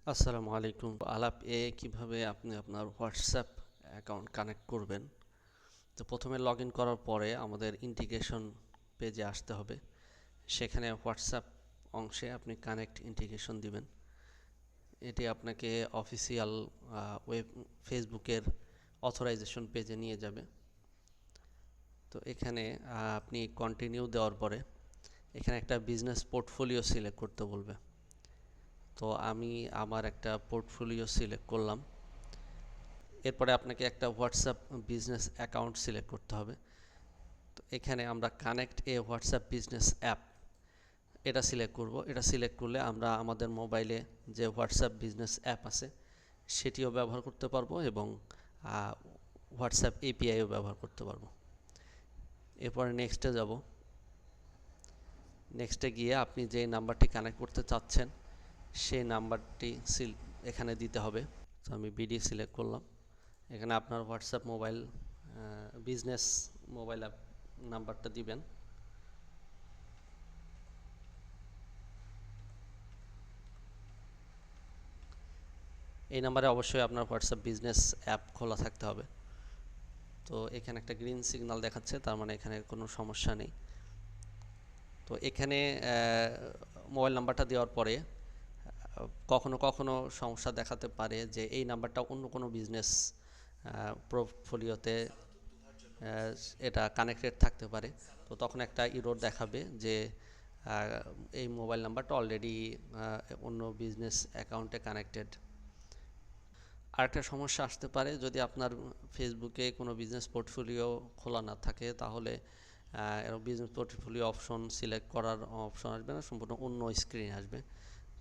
আসসালামু আলাইকুম। আলাপ কিভাবে আপনি আপনার হোয়াটসঅ্যাপ অ্যাকাউন্ট কানেক্ট করবেন। তো প্রথমে লগ ইন করার পরে আমাদের ইন্টিগ্রেশন পেজে আসতে হবে। সেখানে হোয়াটসঅ্যাপ অংশে আপনি কানেক্ট ইন্টিগ্রেশন দিবেন। এটি আপনাকে অফিসিয়াল ওয়েব ফেসবুকের অথরাইজেশন পেজে নিয়ে যাবে। তো এখানে আপনি কন্টিনিউ দেওয়ার পরে এখানে একটা বিজনেস পোর্টফোলিও সিলেক্ট করতে বলবে। তো আমি আমার একটা পোর্টফোলিও সিলেক্ট করলাম। এরপরে আপনাকে একটা হোয়াটসঅ্যাপ বিজনেস অ্যাকাউন্ট সিলেক্ট করতে হবে। তো এখানে আমরা কানেক্ট হোয়াটসঅ্যাপ বিজনেস অ্যাপ এটা সিলেক্ট করব। এটা সিলেক্ট করলে আমরা আমাদের মোবাইলে যে হোয়াটসঅ্যাপ বিজনেস অ্যাপ আছে সেটিও ব্যবহার করতে পারবো এবং হোয়াটসঅ্যাপ এপিআইও ব্যবহার করতে পারবো। এরপরে নেক্সটে যাব। নেক্সটে গিয়ে আপনি যে নাম্বারটি কানেক্ট করতে চাচ্ছেন সেই নাম্বারটি এখানে দিতে হবে। তো আমি বিডি সিলেক্ট করলাম। এখানে আপনার WhatsApp mobile business mobile app নাম্বারটা দিবেন। এই নাম্বারে অবশ্যই আপনার হোয়াটসঅ্যাপ বিজনেস অ্যাপ খোলা থাকতে হবে। তো এখানে একটা গ্রিন সিগন্যাল দেখাচ্ছে, তার মানে এখানে কোনো সমস্যা নেই। তো এখানে মোবাইল নাম্বারটা দেওয়ার পরে কখনো কখনো সমস্যা দেখাতে পারে যে এই নাম্বারটা অন্য কোনো বিজনেস পোর্টফোলিওতে এটা কানেক্টেড থাকতে পারে। তো তখন একটা ইরর দেখাবে যে এই মোবাইল নাম্বারটা অলরেডি অন্য বিজনেস অ্যাকাউন্টে কানেক্টেড। আরেকটা সমস্যা আসতে পারে, যদি আপনার ফেসবুকে কোনো বিজনেস পোর্টফোলিও খোলা না থাকে তাহলে বিজনেস পোর্টফোলিও অপশন সিলেক্ট করার অপশন আসবে না, সম্পূর্ণ অন্য স্ক্রিন আসবে।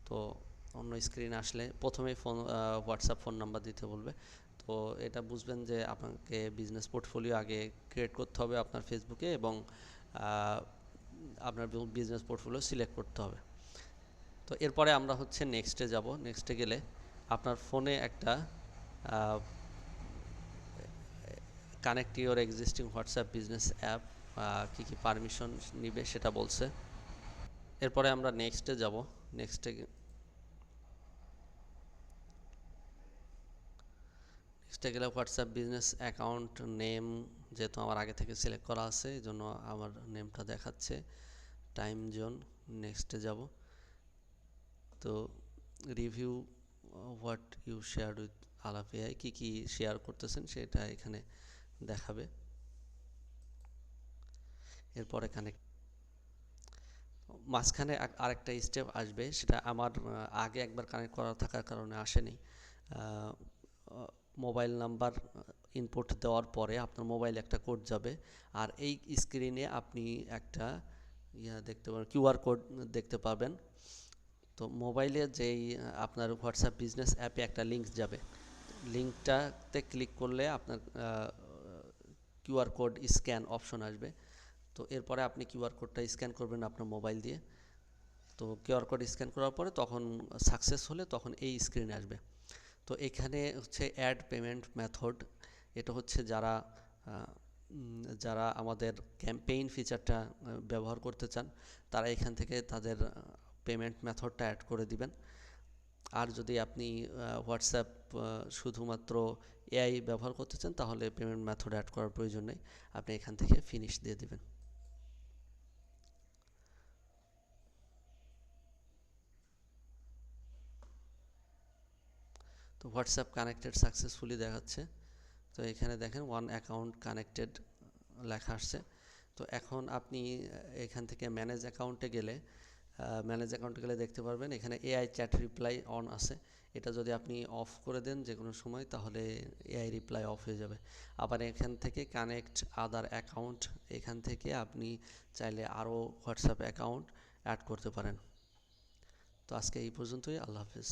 তো অন্য স্ক্রিন আসলে প্রথমেই হোয়াটসঅ্যাপ ফোন নাম্বার দিতে বলবে। তো এটা বুঝবেন যে আপনাকে বিজনেস পোর্টফোলিও আগে ক্রিয়েট করতে হবে আপনার ফেসবুকে এবং আপনার বিজনেস পোর্টফোলিও সিলেক্ট করতে হবে। তো এরপরে আমরা হচ্ছে নেক্সটে যাব। নেক্সটে গেলে আপনার ফোনে একটা connect your existing WhatsApp business app কী কী পারমিশন নিবে সেটা বলছে। এরপরে আমরা নেক্সটে যাব। নেক্সটে গেলে হোয়াটসঅ্যাপ বিজনেস অ্যাকাউন্ট নেম যেহেতু আমার আগে থেকে সিলেক্ট করা আছে এই জন্য আমার নেমটা দেখাচ্ছে। টাইম জোন, নেক্সটে যাব। তো review what you share with Alaap AI, কী কী শেয়ার করতেছেন সেটা এখানে দেখাবে। এরপর এখানে মাঝখানে আরেকটা স্টেপ আসবে, সেটা আমার আগে একবার কানেক্ট করা থাকার কারণে আসেনি। মোবাইল নাম্বার ইনপুট দেওয়ার পরে আপনার মোবাইলে একটা কোড যাবে, আর এই স্ক্রিনে আপনি একটা দেখতে পাবেন, কিউআর কোড দেখতে পাবেন। তো মোবাইলে যেই আপনার হোয়াটসঅ্যাপ বিজনেস অ্যাপে একটা লিঙ্ক যাবে, লিঙ্কটাতে ক্লিক করলে আপনার কিউআর কোড স্ক্যান অপশন আসবে। তো এরপরে আপনি কিউআর কোডটা স্ক্যান করবেন আপনার মোবাইল দিয়ে। তো কিউআর কোড স্ক্যান করার পরে তখন সাকসেস হলে তখন এই স্ক্রিনে আসবে। তো এখানে হচ্ছে অ্যাড পেমেন্ট মেথড, এটা হচ্ছে যারা আমাদের ক্যাম্পেইন ফিচারটা ব্যবহার করতে চান তারা এখান থেকে তাদের পেমেন্ট মেথডটা অ্যাড করে দিবেন। আর যদি আপনি হোয়াটসঅ্যাপ শুধুমাত্র এআই ব্যবহার করতে চান তাহলে পেমেন্ট মেথড অ্যাড করার প্রয়োজন নেই, আপনি এখান থেকে ফিনিশ দিয়ে দিবেন। তো হোয়াটসঅ্যাপ কানেক্টেড সাকসেসফুলি দেখাচ্ছে। তো এখানে দেখেন ওয়ান অ্যাকাউন্ট কানেক্টেড লেখা আসছে। তো এখন আপনি এখান থেকে ম্যানেজ অ্যাকাউন্টে গেলে দেখতে পারবেন এখানে এআই চ্যাট রিপ্লাই অন আছে। এটা যদি আপনি অফ করে দেন যে কোনো সময় তাহলে এআই রিপ্লাই অফ হয়ে যাবে। আবার এখান থেকে কানেক্ট আদার অ্যাকাউন্ট, এখান থেকে আপনি চাইলে আরও হোয়াটসঅ্যাপ অ্যাকাউন্ট অ্যাড করতে পারেন। তো আজকে এই পর্যন্তই, আল্লাহ হাফেজ।